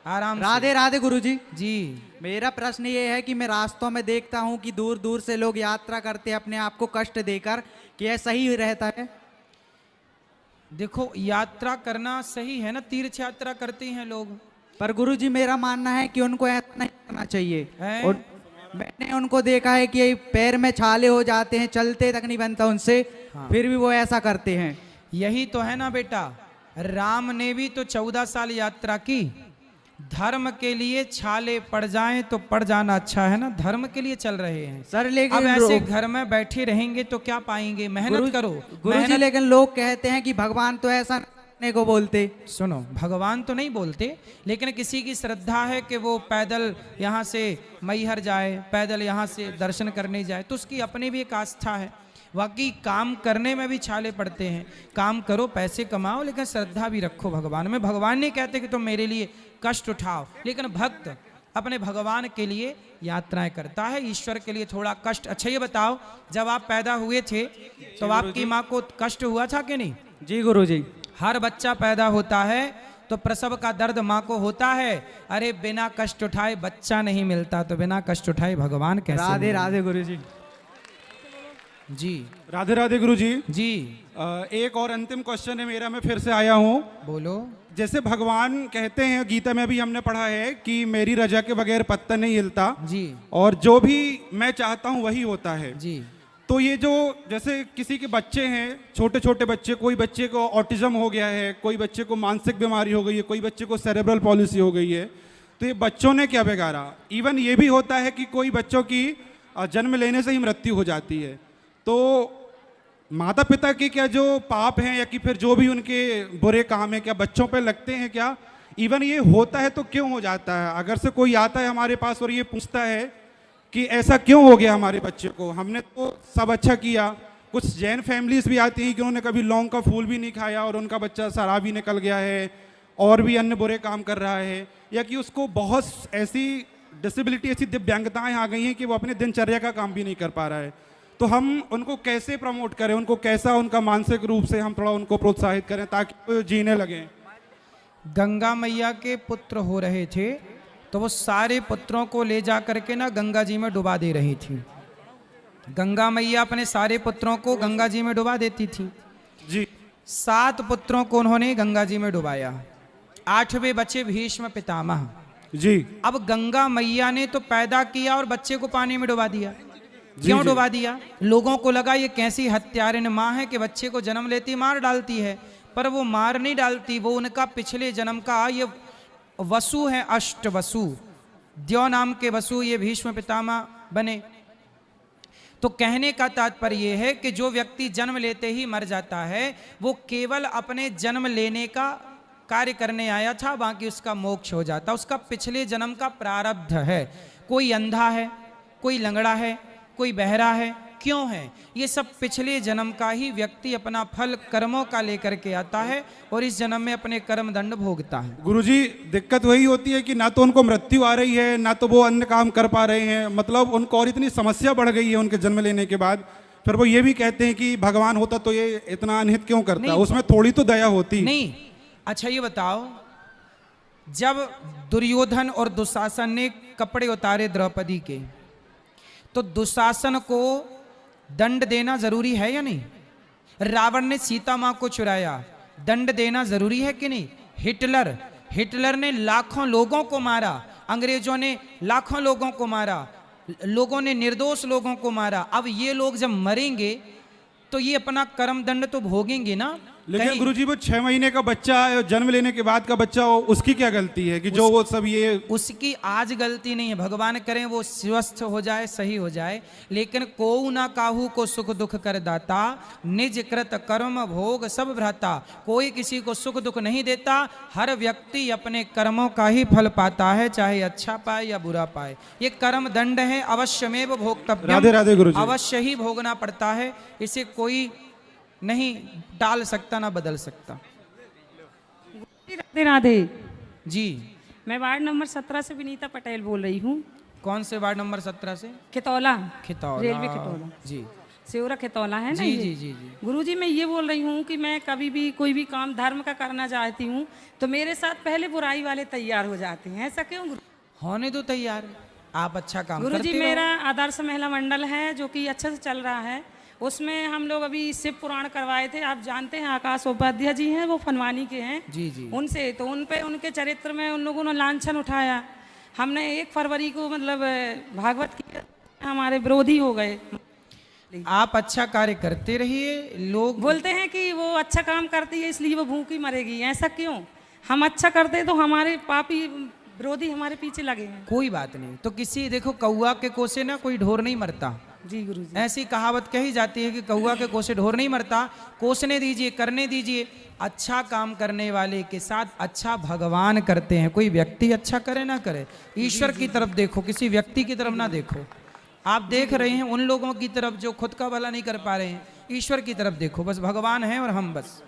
आराम से। राधे राधे गुरुजी। जी। मेरा प्रश्न ये है कि मैं रास्तों में देखता हूँ कि दूर दूर से लोग यात्रा करते हैं अपने आप को कष्ट देकर, कि यह सही रहता है? देखो, यात्रा करना सही है ना, तीर्थ यात्रा करते हैं लोग। पर गुरुजी मेरा मानना है कि उनको ऐसा नहीं करना चाहिए। हैं? और मैंने उनको देखा है कि पैर में छाले हो जाते हैं, चलते तक नहीं बनता उनसे, हाँ। फिर भी वो ऐसा करते हैं। यही तो है ना बेटा, राम ने भी तो 14 साल यात्रा की। धर्म के लिए छाले पड़ जाएं तो पड़ जाना अच्छा है ना, धर्म के लिए चल रहे हैं सर लेकिन अब ऐसे घर में बैठे रहेंगे तो क्या पाएंगे? मेहनत करो गुरुजी। लेकिन लोग कहते हैं कि भगवान तो ऐसा करने को बोलते। सुनो, भगवान तो नहीं बोलते, लेकिन किसी की श्रद्धा है कि वो पैदल यहाँ से मैहर जाए, पैदल यहाँ से दर्शन करने जाए, तो उसकी अपनी भी एक आस्था है। बाकी काम करने में भी छाले पड़ते हैं। काम करो, पैसे कमाओ, लेकिन श्रद्धा भी रखो भगवान में। भगवान नहीं कहते कि तुम मेरे लिए कष्ट उठाओ, लेकिन भक्त अपने भगवान के लिए यात्राएं करता है, ईश्वर के लिए थोड़ा कष्ट। अच्छा ये बताओ, जब आप पैदा हुए थे तो आपकी माँ को कष्ट हुआ था कि नहीं? जी गुरुजी। हर बच्चा पैदा होता है तो प्रसव का दर्द माँ को होता है। अरे बिना कष्ट उठाए बच्चा नहीं मिलता, तो बिना कष्ट उठाए भगवान कैसे? राधे राधे गुरुजी। जी। राधे राधे गुरुजी। जी। एक और अंतिम क्वेश्चन है मेरा, मैं फिर से आया हूँ। बोलो। जैसे भगवान कहते हैं, गीता में भी हमने पढ़ा है कि मेरी रजा के बगैर पत्ता नहीं हिलता, जी। और जो भी मैं चाहता हूँ वही होता है। जी। तो ये जो जैसे किसी के बच्चे हैं, छोटे छोटे बच्चे, कोई बच्चे को ऑटिज्म हो गया है, कोई बच्चे को मानसिक बीमारी हो गई है, कोई बच्चे को सेरेब्रल पॉलिसी हो गई है, तो ये बच्चों ने क्या बिगाड़ा? इवन ये भी होता है कि कोई बच्चों की जन्म लेने से ही मृत्यु हो जाती है। तो माता पिता के क्या जो पाप हैं या कि फिर जो भी उनके बुरे काम हैं, क्या बच्चों पे लगते हैं क्या? इवन ये होता है तो क्यों हो जाता है? अगर से कोई आता है हमारे पास और ये पूछता है कि ऐसा क्यों हो गया हमारे बच्चे को, हमने तो सब अच्छा किया। कुछ जैन फैमिलीज भी आती हैं कि उन्होंने कभी लौंग का फूल भी नहीं खाया और उनका बच्चा शराबी निकल गया है और भी अन्य बुरे काम कर रहा है, या कि उसको बहुत ऐसी डिसेबिलिटी, ऐसी दिव्यांगताएं आ गई हैं कि वो अपने दिनचर्या का काम भी नहीं कर पा रहा है। तो हम उनको कैसे प्रमोट करें, उनको कैसा, उनका मानसिक रूप से हम थोड़ा उनको प्रोत्साहित करें ताकि वो जीने लगें? गंगा मैया के पुत्र हो रहे थे तो वो सारे पुत्रों को ले जा करके ना गंगा जी में डुबा दे रही थी। गंगा मैया अपने सारे पुत्रों को गंगा जी में डुबा देती थी। जी। 7 पुत्रों को उन्होंने गंगा जी में डुबाया, 8वें बचे भीष्म पितामह। जी। अब गंगा मैया ने तो पैदा किया और बच्चे को पानी में डुबा दिया। क्यों जी। डुबा दिया? लोगों को लगा ये कैसी हत्यारिन माँ है कि बच्चे को जन्म लेती मार डालती है, पर वो मार नहीं डालती, वो उनका पिछले जन्म का ये वसु है, अष्ट वसु, द्यो नाम के वसु ये भीष्म पितामह बने। तो कहने का तात्पर्य ये है कि जो व्यक्ति जन्म लेते ही मर जाता है वो केवल अपने जन्म लेने का कार्य करने आया था, बाकी उसका मोक्ष हो जाता, उसका पिछले जन्म का प्रारब्ध है। कोई अंधा है, कोई लंगड़ा है, कोई बहरा है, क्यों है? ये सब पिछले जन्म का ही व्यक्ति अपना फल कर्मों का लेकर के आता है और इस जन्म में अपने कर्म दंड भोगता है। गुरुजी, दिक्कत वही होती है कि ना तो उनको मृत्यु आ रही है, ना तो वो अन्य काम कर पा रहे हैं, मतलब उनको और इतनी समस्या बढ़ गई है उनके जन्म लेने के बाद। फिर वो ये भी कहते हैं कि भगवान होता तो ये इतना अनहित क्यों करता? उसमें थोड़ी तो दया होती नहीं। अच्छा ये बताओ, जब दुर्योधन और दुशासन ने कपड़े उतारे द्रौपदी के, तो दुशासन को दंड देना जरूरी है या नहीं? रावण ने सीता मां को चुराया, दंड देना जरूरी है कि नहीं? हिटलर ने लाखों लोगों को मारा, अंग्रेजों ने लाखों लोगों को मारा, लोगों ने निर्दोष लोगों को मारा। अब ये लोग जब मरेंगे तो ये अपना कर्म दंड तो भोगेंगे ना। लेकिन गुरुजी वो 6 महीने का बच्चा है, जन्म लेने के बाद का बच्चा हो, उसकी क्या गलती है कि जो वो सब ये? उसकी आज गलती नहीं है, भगवान करें वो स्वस्थ हो जाए, सही हो जाए, लेकिन कोऊ ना काहू को सुख दुख कर दाता, निज कृत कर्म भोग सब भ्राता। कोई किसी को सुख दुख नहीं देता, हर व्यक्ति अपने कर्मों का ही फल पाता है, चाहे अच्छा पाए या बुरा पाए। ये कर्म दंड है, अवश्यमेव भोक्तव्यम। राधे राधे गुरुजी। अवश्य ही भोगना पड़ता है, इसे कोई नहीं टाल सकता ना बदल सकता। राधे राधे जी। मैं वार्ड नंबर 17 से विनीता पटेल बोल रही हूँ। कौन से वार्ड नंबर 17 से? खितौला, खितौला। रेलवे खितौला। जी। सेवरा खेतौला है ना जी ये? जी जी जी। गुरुजी मैं ये बोल रही हूँ कि मैं कभी भी कोई भी काम धर्म का करना चाहती हूँ तो मेरे साथ पहले बुराई वाले तैयार हो जाते हैं, ऐसा क्यों गुरु? होने दो तैयार, आप अच्छा काम गुरुजी करते मेरा रहो। आदर्श महिला मंडल है जो कि अच्छे से चल रहा है। उसमें हम लोग अभी शिव पुराण करवाए थे, आप जानते हैं आकाश उपाध्याय जी हैं, वो फनवानी के हैं। जी जी। उनसे तो उन पे उनके चरित्र में उन लोगों ने लांछन उठाया। हमने 1 फरवरी को मतलब भागवत की हमारे विरोधी हो गए। आप अच्छा कार्य करते रहिए, लोग बोलते हैं कि वो अच्छा काम करती है इसलिए वो भूखी मरेगी, ऐसा क्यों? हम अच्छा करते हैं तो हमारे पापी विरोधी हमारे पीछे लगे हैं। कोई बात नहीं। तो किसी देखो कौआ के कोसे ना कोई ढोर नहीं मरता, जी गुरुजी। ऐसी कहावत कही जाती है कि कौआ के कोसे ढोर नहीं मरता। कोसने दीजिए, करने दीजिए। अच्छा काम करने वाले के साथ अच्छा भगवान करते हैं। कोई व्यक्ति अच्छा करे ना करे, ईश्वर की तरफ देखो, किसी व्यक्ति की तरफ ना देखो। आप देख रहे हैं उन लोगों की तरफ जो खुद का भला नहीं कर पा रहे हैं, ईश्वर की तरफ देखो। बस भगवान है और हम बस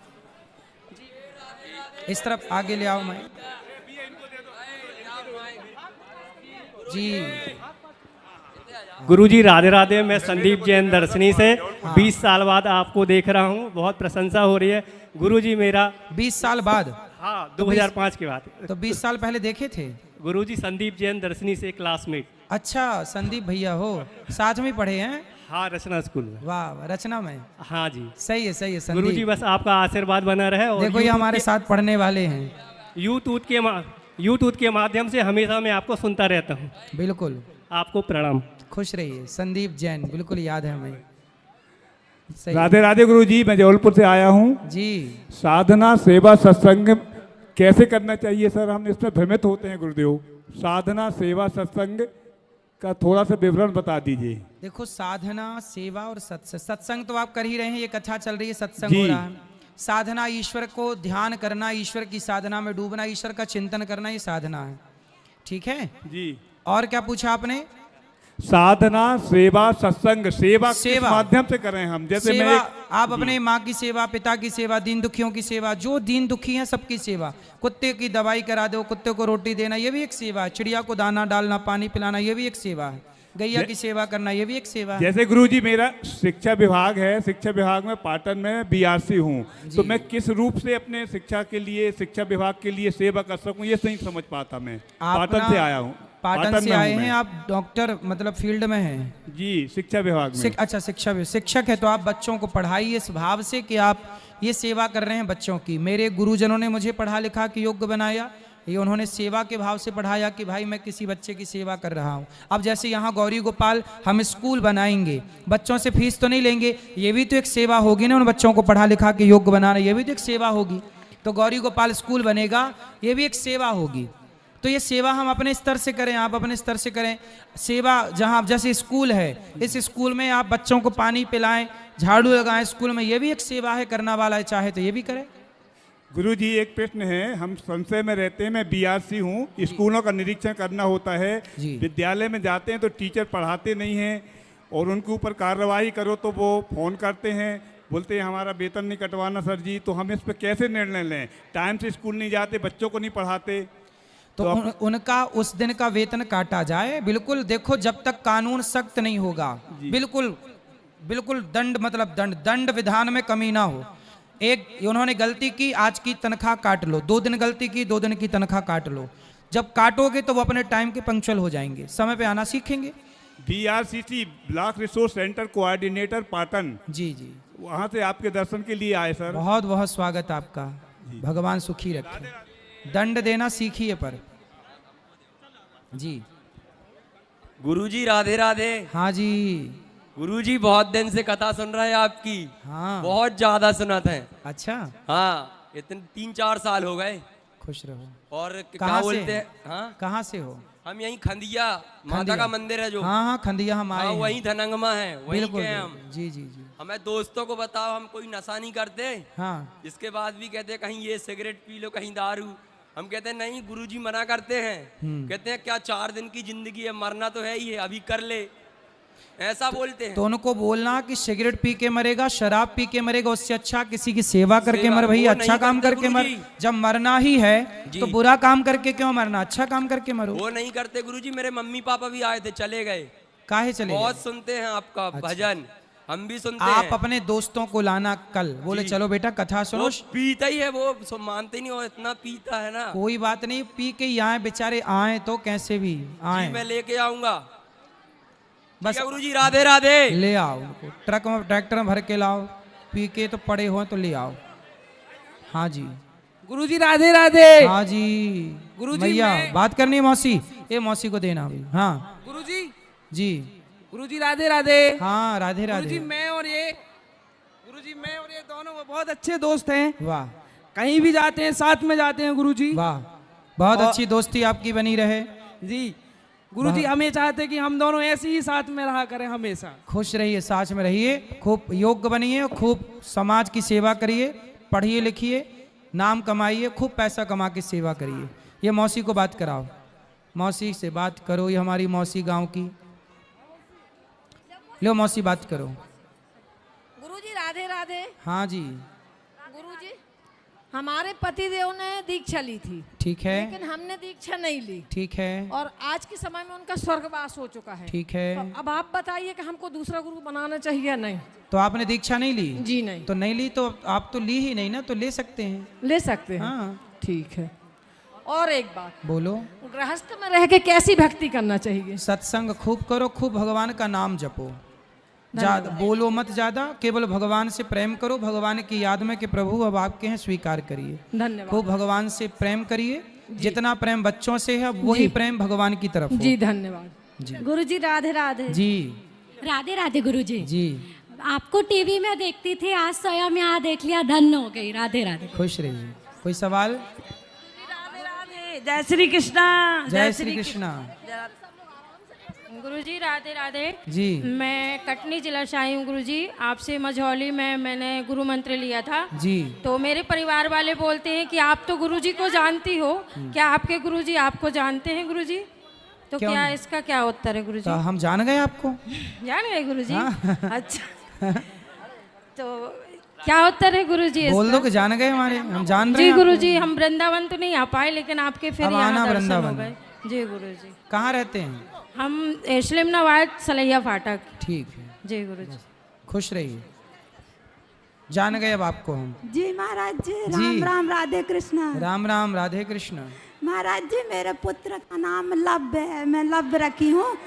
इस तरफ आगे ले आओ। मैं जी गुरुजी राधे राधे। मैं संदीप जैन दर्शनी से 20 साल बाद आपको देख रहा हूँ, बहुत प्रशंसा हो रही है गुरुजी। मेरा 20 साल बाद? हाँ, 2005 के बाद। तो 20 साल पहले देखे थे? गुरुजी संदीप जैन दर्शनी से क्लासमेट। अच्छा, संदीप भैया हो, साथ में पढ़े हैं? हाँ, रचना स्कूल में। वाह, रचना में। हाँ जी, सही है सही है गुरुजी। संदीप। बस आपका आशीर्वाद बना रहे। और देखो ये हमारे साथ पढ़ने वाले हैं। यूट्यूब के माध्यम से हमेशा मैं आपको सुनता रहता हूँ। बिल्कुल, आपको प्रणाम। खुश रहिए। संदीप जैन, बिल्कुल याद है हमें। सही। राधे राधे गुरुजी, मैं जबलपुर से आया हूँ। जी। साधना सेवा सत्संग कैसे करना चाहिए सर? हम इसमें भ्रमित होते हैं गुरुदेव। साधना सेवा सत्संग का थोड़ा सा विवरण बता दीजिए। देखो, साधना सेवा और सत्संग तो आप कर ही रहे हैं, ये कथा चल रही है, सत्संग हो जी। रहा है। साधना ईश्वर को ध्यान करना, ईश्वर की साधना में डूबना, ईश्वर का चिंतन करना, ये साधना है। ठीक है जी। और क्या पूछा आपने? साधना सेवा सत्संग। सेवा किस सेवा। माध्यम से करें हम? जैसे सेवा, मैं आप अपने माँ की सेवा, पिता की सेवा, दीन दुखियों की सेवा, जो दीन दुखी हैं सबकी सेवा। कुत्ते की दवाई करा दो, कुत्ते को रोटी देना, ये भी एक सेवा है। चिड़िया को दाना डालना, पानी पिलाना, ये भी एक सेवा है। गैया की सेवा करना, ये भी एक सेवा है। जैसे गुरुजी मेरा शिक्षा विभाग है, शिक्षा विभाग में पाटन में बीआरसी हूँ, तो मैं किस रूप से अपने शिक्षा के लिए, शिक्षा विभाग के लिए सेवा कर सकूँ, ये नहीं समझ पाता। मैं पाटन से आया हूँ। पाटन से में आए हूँ हैं मैं। आप? डॉक्टर मतलब फील्ड में हैं? जी, शिक्षा विभाग में। अच्छा, शिक्षक है तो आप बच्चों को पढ़ाइए इस भाव से कि आप ये सेवा कर रहे हैं बच्चों की। मेरे गुरुजनों ने मुझे पढ़ा लिखा के योग्य बनाया, ये उन्होंने सेवा के भाव से पढ़ाया कि भाई मैं किसी बच्चे की सेवा कर रहा हूँ। अब जैसे यहाँ गौरी गोपाल हम स्कूल बनाएंगे, बच्चों से फीस तो नहीं लेंगे, ये भी तो एक सेवा होगी ना, उन बच्चों को पढ़ा लिखा के योग्य बनाना, ये भी तो एक सेवा होगी। तो गौरी गोपाल स्कूल बनेगा, ये भी एक सेवा होगी। तो ये सेवा हम अपने स्तर से करें, आप अपने स्तर से करें। सेवा जहाँ जैसे स्कूल है, इस स्कूल में आप बच्चों को पानी पिलाएं, झाड़ू लगाएं स्कूल में, ये भी एक सेवा है। करना वाला है चाहे तो ये भी करे। गुरुजी एक प्रश्न है, हम संशय में रहते हैं। मैं बीआरसी हूँ, स्कूलों का निरीक्षण करना होता है। जी। विद्यालय में जाते हैं तो टीचर पढ़ाते नहीं हैं, और उनके ऊपर कार्रवाई करो तो वो फोन करते हैं, बोलते हैं हमारा वेतन नहीं कटवाना सर जी। तो हम इस पर कैसे निर्णय लें? टाइम से स्कूल नहीं जाते, बच्चों को नहीं पढ़ाते। तो उनका उस दिन का वेतन काटा जाए। बिल्कुल, देखो जब तक कानून सख्त नहीं होगा, बिल्कुल दंड, मतलब दंड विधान में कमी ना हो। एक उन्होंने गलती की, आज की तनख्वाह काट लो। 2 दिन गलती की, 2 दिन की तनख्वाह काट लो। जब काटोगे तो वो अपने टाइम के पंक्चुअल हो जाएंगे, समय पे आना सीखेंगे। BRCC block resource centre coordinator Patan, जी जी, वहाँ से आपके दर्शन के लिए आए सर। बहुत बहुत स्वागत आपका, भगवान सुखी रखे। दंड देना सीखिए पर। जी गुरुजी राधे राधे। हाँ जी। गुरुजी बहुत दिन से कथा सुन रहे हैं आपकी। हाँ। बहुत ज्यादा सुनते हैं। अच्छा, हाँ, इतने 3-4 साल हो गए। खुश रहो। और क्या कहाँ से बोलते हैं? हैं? हाँ, कहाँ से हो? हम यहीं खंदिया माता खंडिया। का मंदिर है जो। हाँ हाँ, खंडिया हम आए हाँ, हैं। वहीं धनंगमा है, वहीं बिल्कुल के हैं हम। जी जी जी। हमें दोस्तों को बताओ, हम कोई नशा नहीं करते। हाँ, इसके बाद भी कहते हैं कहीं ये सिगरेट पी लो, कहीं दारू। हम कहते हैं नहीं, गुरुजी मना करते हैं। कहते हैं क्या 4 दिन की जिंदगी है, मरना तो है ही है, अभी कर ले, ऐसा बोलते हैं। तो उनको बोलना कि सिगरेट पी के मरेगा, शराब पी के मरेगा, उससे अच्छा किसी की सेवा करके सेवा, मर भाई, वो अच्छा नहीं काम करते करके मर। गुरुजी। जब मरना ही है जी। तो बुरा काम करके क्यों मरना, अच्छा काम करके मरो। वो नहीं करते गुरुजी। मेरे मम्मी पापा भी आए थे, चले गए। काहे चले बहुत गए? सुनते हैं आपका अच्छा। भजन। हम भी सुनते आप हैं। अपने दोस्तों को लाना कल, बोले चलो बेटा कथा सुनो। वो पीता ही है, वो मानते नहीं, वो इतना पीता है ना। कोई बात नहीं, पी के ही आए बेचारे, आए तो कैसे भी आए। जी मैं लेके आऊंगा। बस गुरु जी राधे राधे। ले आओ उनको, ट्रक में ट्रैक्टर में भर के लाओ, पी के तो पड़े हो तो ले आओ। हाँ जी गुरुजी राधे राधे। हाँ जी गुरुजी, भैया मैं- बात करनी है मौसी, ये मौसी को देना अभी। हाँ गुरुजी जी गुरुजी राधे राधे। हाँ राधे गुरुजी राधे। मैं और ये दोनों बहुत अच्छे दोस्त हैं। वाह कहीं भी जाते हैं साथ में जाते हैं गुरुजी। वाह, बहुत और- अच्छी दोस्ती आपकी बनी रहे। जी गुरुजी हमें चाहते हैं कि हम दोनों ऐसे ही साथ में रहा करें हमेशा। खुश रहिए, साथ में रहिए, खूब योग्य बनिए, खूब समाज की सेवा करिए, पढ़िए लिखिए, नाम कमाइए, खूब पैसा कमा के सेवा करिए। ये मौसी को बात कराओ, मौसी से बात करो, ये हमारी मौसी गांव की। लो मौसी बात करो। गुरुजी राधे राधे। हाँ जी गुरुजी हमारे पतिदेव ने दीक्षा ली थी, ठीक है, लेकिन हमने दीक्षा नहीं ली, ठीक है, और आज के समय में उनका स्वर्गवास हो चुका है। ठीक है। तो अब आप बताइए कि हमको दूसरा गुरु बनाना चाहिए या नहीं? तो आपने दीक्षा नहीं ली? जी नहीं। तो नहीं ली तो आप तो ली ही नहीं ना, तो ले सकते हैं। ले सकते हैं। हाँ ठीक है। और एक बात, बोलो। गृहस्थ में रह के कैसी भक्ति करना चाहिए? सत्संग खूब करो, खूब भगवान का नाम जपो, ज्यादा बोलो मत, ज्यादा केवल भगवान से प्रेम करो, भगवान की याद में कि प्रभु अब आपके हैं, स्वीकार करिए। धन्यवाद। खूब भगवान से प्रेम करिए, जितना प्रेम बच्चों से है वही प्रेम भगवान की तरफ हो। जी धन्यवाद। जी गुरुजी राधे राधे। जी राधे राधे गुरुजी। जी आपको टीवी में देखती थी, आज स्वयं यहाँ देख लिया, धन्य हो गई। राधे राधे। खुश रहिए। कोई सवाल? राधे राधे। जय श्री कृष्णा। जय श्री कृष्णा। गुरुजी राधे राधे। जी मैं कटनी जिला से आई हूँ गुरुजी। आपसे मझौली में मैंने गुरु मंत्र लिया था। जी तो मेरे परिवार वाले बोलते हैं कि आप तो गुरुजी को जानती हो, क्या आपके गुरुजी आपको जानते हैं गुरुजी? तो क्यों क्या नहीं? इसका क्या उत्तर है गुरुजी? तो हम जान गए आपको। जान गए गुरुजी? हाँ। अच्छा तो क्या उत्तर है गुरुजी बोल इसका? दो कि जान गए हमारे, हम जान रहे जी हैं गुरुजी, हम वृंदावन तो नहीं आ पाए, लेकिन आपके फिर अब यहाँ आना दर्शन हो वृंदावन। गए। जी गुरुजी। आपको। कहाँ रहते हैं? हम इस्लामाबाद सलैया फाटक। ठीक है, जी गुरुजी। खुश रहिए। जान गए अब आपको हम। जी महाराज जी, जी। राम राम, राधे कृष्ण। राम राम, राधे कृष्ण। महाराज जी मेरे पुत्र का नाम लव्य है, मैं लव्य रखी हूँ।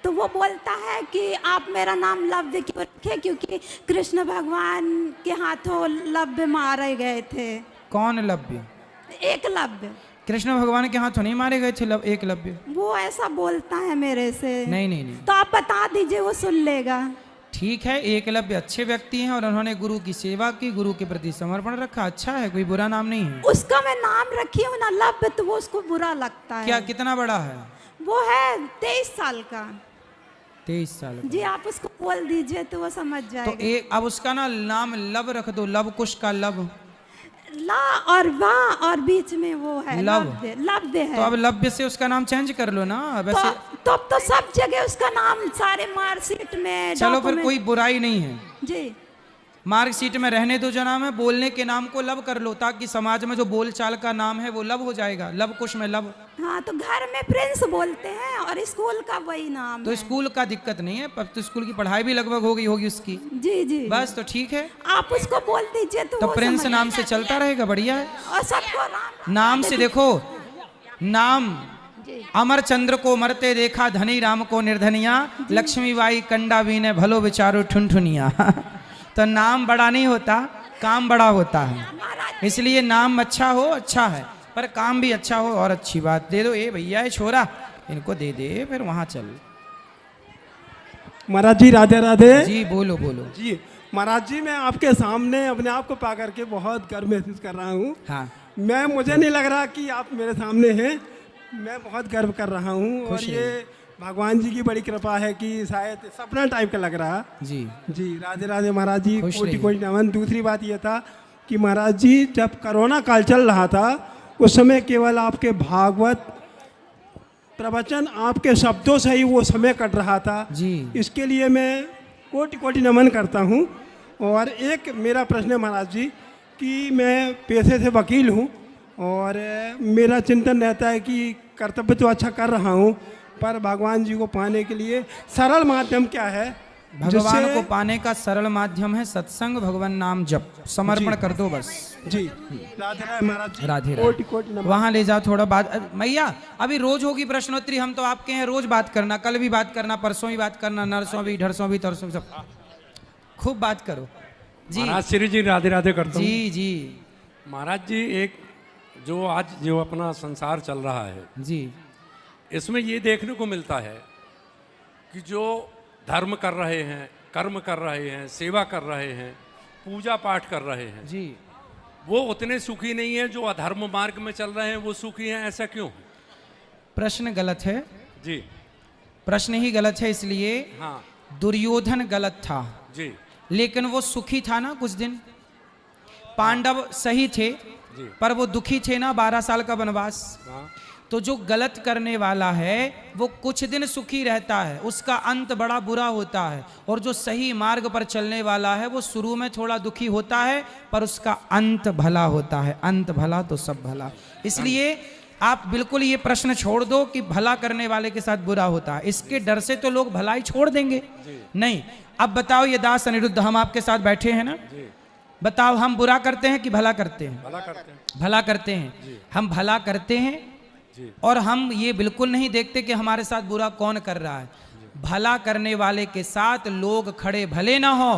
तो वो बोलता है कि आप मेरा नाम लव्य क्यों रखे, क्योंकि कृष्ण भगवान के हाथों लव्य मारे गए थे। कौन लव्य? एकलव्य। कृष्ण भगवान के हाथों नहीं मारे गए थे एकलव्य? वो ऐसा बोलता है मेरे से। नहीं नहीं नहीं, तो आप बता दीजिए, वो सुन लेगा। ठीक है, एकलव्य अच्छे व्यक्ति हैं और उन्होंने गुरु की सेवा की, गुरु के प्रति समर्पण रखा, अच्छा है, कोई बुरा नाम नहीं है। उसका मैं नाम रखी हूँ ना लव्य, तो वो उसको बुरा लगता है। क्या कितना बड़ा है? वो है 23 साल का। 23 साल का। जी आप उसको बोल दीजिए तो वो समझ तो जाएगा। एक अब उसका ना नाम लव रख दो, लव कुश का लव। ला और वाह और बीच में वो है लव। लव्य, लव्य है। तो अब लव्य से उसका नाम चेंज कर लो ना वैसे। तो सब जगह उसका नाम, सारे मार्कशीट में, चलो फिर डॉक्यूमेंट- कोई बुराई नहीं है, जी मार्कशीट में रहने दो जो नाम है, बोलने के नाम को लव कर लो, ताकि समाज में जो बोलचाल का नाम है वो लव हो जाएगा, लव कुश में लव। हाँ, तो घर में प्रिंस बोलते हैं और स्कूल का वही नाम तो है। स्कूल का दिक्कत नहीं है, अब तो स्कूल की पढ़ाई भी लगभग हो गई होगी उसकी। जी जी बस तो ठीक है, आप उसको बोल दीजिए तो तो वो प्रिंस समझ नाम से चलता रहेगा, बढ़िया है। और सबको राम नाम से देखो, नाम अमर चंद्र को मरते देखा, धनी राम को निर्धनिया, लक्ष्मीबाई कंडा बीने भलो विचारो ठुनठुनिया। तो नाम बड़ा नहीं होता, काम बड़ा होता है, इसलिए नाम अच्छा हो अच्छा है, पर काम भी अच्छा हो और अच्छी बात। दे दो ये भैया, ये छोरा इनको दे दे, फिर वहां चल। महाराज जी राधे राधे। जी बोलो बोलो। जी महाराज जी, मैं आपके सामने अपने आप को पा करके बहुत गर्व महसूस कर रहा हूँ। हाँ मुझे नहीं लग रहा कि आप मेरे सामने हैं, मैं बहुत गर्व कर रहा हूँ। और खुश ये भगवान जी की बड़ी कृपा है कि शायद सपना टाइप का लग रहा। जी जी राधे राधे महाराज जी, खुश कोटि रहिए। कोटि नमन। दूसरी बात ये था कि महाराज जी जब कोरोना काल चल रहा था, उस समय केवल आपके भागवत प्रवचन, आपके शब्दों से ही वो समय कट रहा था। जी इसके लिए मैं कोटि कोटि नमन करता हूँ। और एक मेरा प्रश्न है महाराज जी कि मैं पेशे से वकील हूँ और मेरा चिंतन रहता है कि कर्तव्य तो अच्छा कर रहा हूँ, पर भगवान जी को पाने के लिए सरल माध्यम क्या है भगवान को पाने का सरल माध्यम है सत्संग, भगवान नाम जप, समर्पण कर दो बस। जी राधे राधे महाराज, राधे कोटि कोटि नमः। वहां ले जाओ थोड़ा बात। मैया अभी रोज होगी प्रश्नोत्तरी, हम तो आपके हैं, रोज बात करना, कल भी बात करना, परसों भी बात करना, नरसों भी, ढरसों भी, तरसों सब खूब बात करो जी। महाराज श्री जी राधे राधे करता हूँ। जी जी महाराज जी, एक जो आज जो अपना संसार चल रहा है जी, इसमें ये देखने को मिलता है कि जो धर्म कर रहे हैं, कर्म कर रहे हैं, सेवा कर रहे हैं, पूजा पाठ कर रहे हैं जी, वो उतने सुखी नहीं है। जो अधर्म मार्ग में चल रहे हैं वो सुखी हैं, ऐसा क्यों? प्रश्न गलत है जी, प्रश्न ही गलत है। इसलिए हाँ दुर्योधन गलत था जी, लेकिन वो सुखी था ना कुछ दिन। पांडव सही थे जी, पर वो दुखी थे ना, 12 साल का वनवास। हाँ तो जो गलत करने वाला है वो कुछ दिन सुखी रहता है, उसका अंत बड़ा बुरा होता है। और जो सही मार्ग पर चलने वाला है वो शुरू में थोड़ा दुखी होता है पर उसका अंत भला होता है। अंत भला तो सब भला। इसलिए आप बिल्कुल ये प्रश्न छोड़ दो कि भला करने वाले के साथ बुरा होता है, इसके डर से तो लोग भलाई छोड़ देंगे। नहीं, अब बताओ ये दास अनिरुद्ध, हम आपके साथ बैठे हैं ना, बताओ हम बुरा करते हैं कि भला करते हैं? भला करते हैं। भला करते हैं। हम भला करते हैं और हम ये बिल्कुल नहीं देखते कि हमारे साथ बुरा कौन कर रहा है। भला करने वाले के साथ लोग खड़े भले ना हो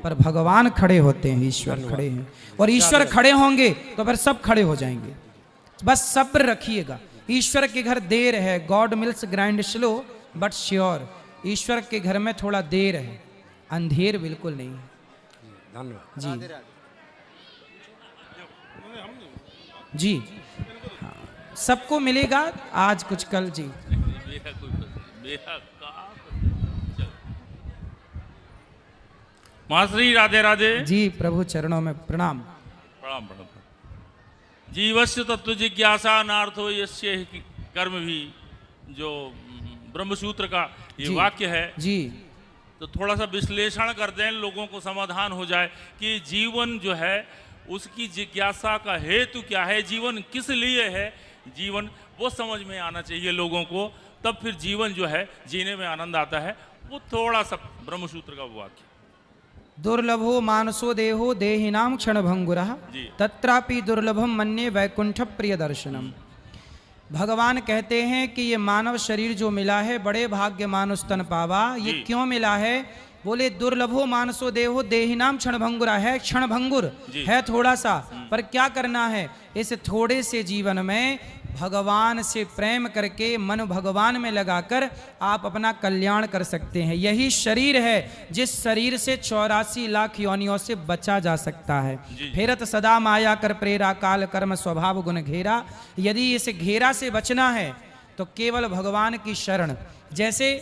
पर भगवान खड़े होते हैं, ईश्वर खड़े हैं। और ईश्वर खड़े होंगे तो फिर सब खड़े हो जाएंगे। बस सब्र रखिएगा। ईश्वर के घर देर है, God mills grind slow but sure. ईश्वर के घर में थोड़ा देर है, अंधेर बिल्कुल नहीं है। धन्यवाद जी जी, हाँ, सबको मिलेगा आज कुछ कल जी। मास्टरी राधे राधे जी, प्रभु चरणों में प्रणाम। प्रणाम प्रणाम। जीवस्य तत्व जिज्ञासा नार्थो यस्य हि कर्म भी, जो ब्रह्मसूत्र का ये वाक्य है जी, तो थोड़ा सा विश्लेषण कर दें, लोगों को समाधान हो जाए कि जीवन जो है उसकी जिज्ञासा का हेतु क्या है, जीवन किस लिए है, जीवन वो समझ में आना चाहिए लोगों को। तब फिर जीवन जो है जीने में आनंद आता है। वो थोड़ा सा ब्रह्मसूत्र का वाक्य। दुर्लभो मानसो देहो देहिनाम क्षण भंगुरः तत्रापि दुर्लभम मन्ये वैकुंठ प्रिय दर्शनम। भगवान कहते हैं कि ये मानव शरीर जो मिला है बड़े भाग्य मानुष तन पावा। ये क्यों मिला है? बोले दुर्लभो मानसो देहो देहिनाम क्षण भंगुरा है, क्षण भंगुर है थोड़ा सा, पर क्या करना है? इस थोड़े से जीवन में भगवान से प्रेम करके मन भगवान में लगाकर आप अपना कल्याण कर सकते हैं। यही शरीर है जिस शरीर से 84 लाख योनियों से बचा जा सकता है। फेरत सदा माया कर प्रेरा काल कर्म स्वभाव गुण घेरा। यदि इस घेरा से बचना है तो केवल भगवान की शरण। जैसे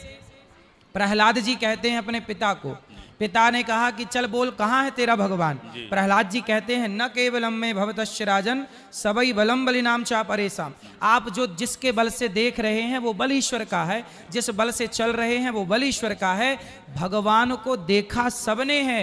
प्रहलाद जी कहते हैं अपने पिता को, पिता ने कहा कि चल बोल कहाँ है तेरा भगवान? प्रहलाद जी कहते हैं न केवलम में भवतश्च राजन सबई बलम बलिनाम चा परेशान। आप जो जिसके बल से देख रहे हैं वो बल ईश्वर का है, जिस बल से चल रहे हैं वो बल ईश्वर का है। भगवान को देखा सबने है,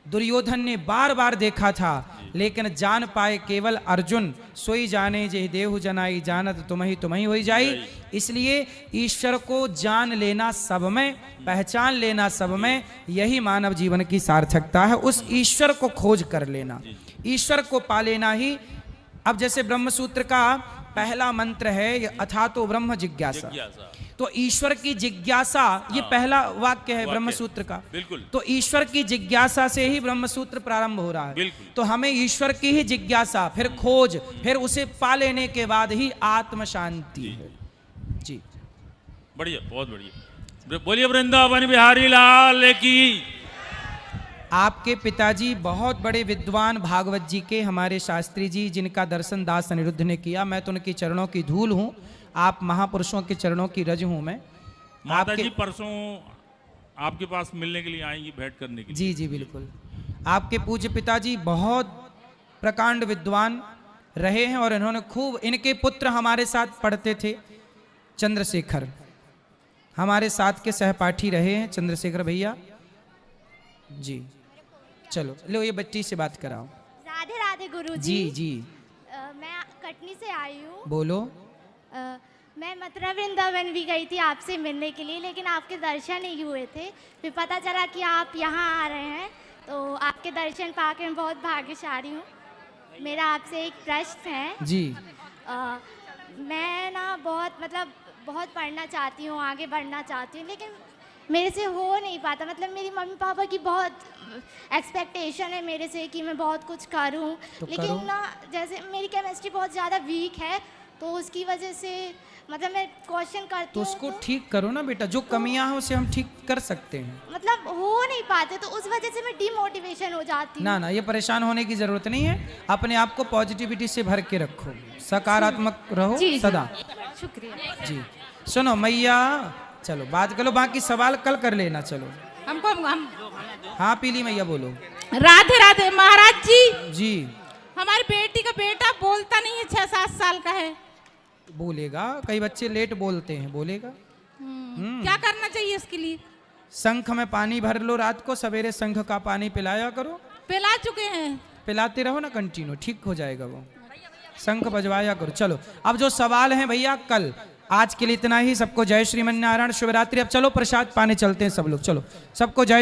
दुर्योधन ने बार बार देखा था लेकिन जान पाए केवल अर्जुन। सोई जाने जे देहु जनाई जानत तुम्ही होई जाई। इसलिए ईश्वर को जान लेना सब में, पहचान लेना सब में, यही मानव जीवन की सार्थकता है। उस ईश्वर को खोज कर लेना, ईश्वर को पा लेना ही। अब जैसे ब्रह्मसूत्र का पहला मंत्र है अथातो ब्रह्म जिज्ञासा, तो ईश्वर की जिज्ञासा ये पहला वाक्य है ब्रह्मसूत्र का। तो ईश्वर की जिज्ञासा से ही ब्रह्मसूत्र प्रारंभ हो रहा है। तो हमें ईश्वर की ही जिज्ञासा, फिर खोज, फिर उसे पा लेने के बाद ही आत्म शांति है। जी बढ़िया, बहुत बढ़िया। बोलिए वृंदावन बिहारी लाल की। आपके पिताजी बहुत बड़े विद्वान भागवत जी के हमारे शास्त्री जी, जिनका दर्शन दास अनिरुद्ध ने किया। मैं तो उनके चरणों की धूल हूँ, आप महापुरुषों के चरणों की रज हूँ मैं। माता जी परसों आपके पास मिलने के लिए आएंगी, भेंट करने के लिए। जी जी बिल्कुल। आपके पूज्य पिताजी बहुत प्रकांड विद्वान रहे हैं और इन्होंने खूब, इनके पुत्र हमारे साथ पढ़ते थे, चंद्रशेखर हमारे साथ के सहपाठी रहे हैं, चंद्रशेखर भैया जी। चलो लो ये बच्ची से बात कराओ। राधे राधे गुरुजी। जी जी मैं कटनी से आई हूँ। बोलो। मैं मथुरा वृंदावन भी गई थी आपसे मिलने के लिए, लेकिन आपके दर्शन नहीं हुए थे। फिर पता चला कि आप यहाँ आ रहे हैं, तो आपके दर्शन पाकर मैं बहुत भाग्यशाली हूँ। मेरा आपसे एक प्रश्न है जी। मैं ना बहुत पढ़ना चाहती हूँ, आगे बढ़ना चाहती हूँ, लेकिन मेरे से हो नहीं पाता। मतलब मेरी मम्मी पापा की बहुत एक्सपेक्टेशन है मेरे से कि मैं बहुत कुछ करूँ, तो लेकिन करो। ना जैसे मेरी केमिस्ट्री बहुत ज़्यादा वीक है, तो उसकी वजह से मतलब मैं क्वेश्चन करती तो हूँ उसको ठीक करो ना बेटा, जो कमियां हैं उसे हम ठीक कर सकते हैं। मतलब हो नहीं पाते, तो उस वजह से मैं डिमोटिवेशन हो जाती हूँ। ना ना, ये परेशान होने की जरूरत नहीं है। अपने आप को पॉजिटिविटी से भर के रखो, सकारात्मक रहो जी, सदा। शुक्रिया जी सुनो मैया, चलो बात करो, बाकी सवाल कल कर लेना। चलो हमको हम हाँ पीली मैया बोलो। राधे राधे महाराज जी। जी हमारी बेटी का बेटा बोलता नहीं है, 6-7 साल का है। बोलेगा, कई बच्चे लेट बोलते हैं, बोलेगा। क्या करना चाहिए इसके लिए? शंख में पानी भर लो, रात को सवेरे शंख का पानी पिलाया करो। पिला चुके हैं। पिलाते रहो ना कंटिन्यू, ठीक हो जाएगा वो। शंख बजवाया करो। चलो अब जो सवाल हैं भैया कल, आज के लिए इतना ही। सबको जय श्रीमन नारायण, शुभ रात्रि। अब चलो प्रसाद पाने चलते हैं सब लोग, चलो सबको जय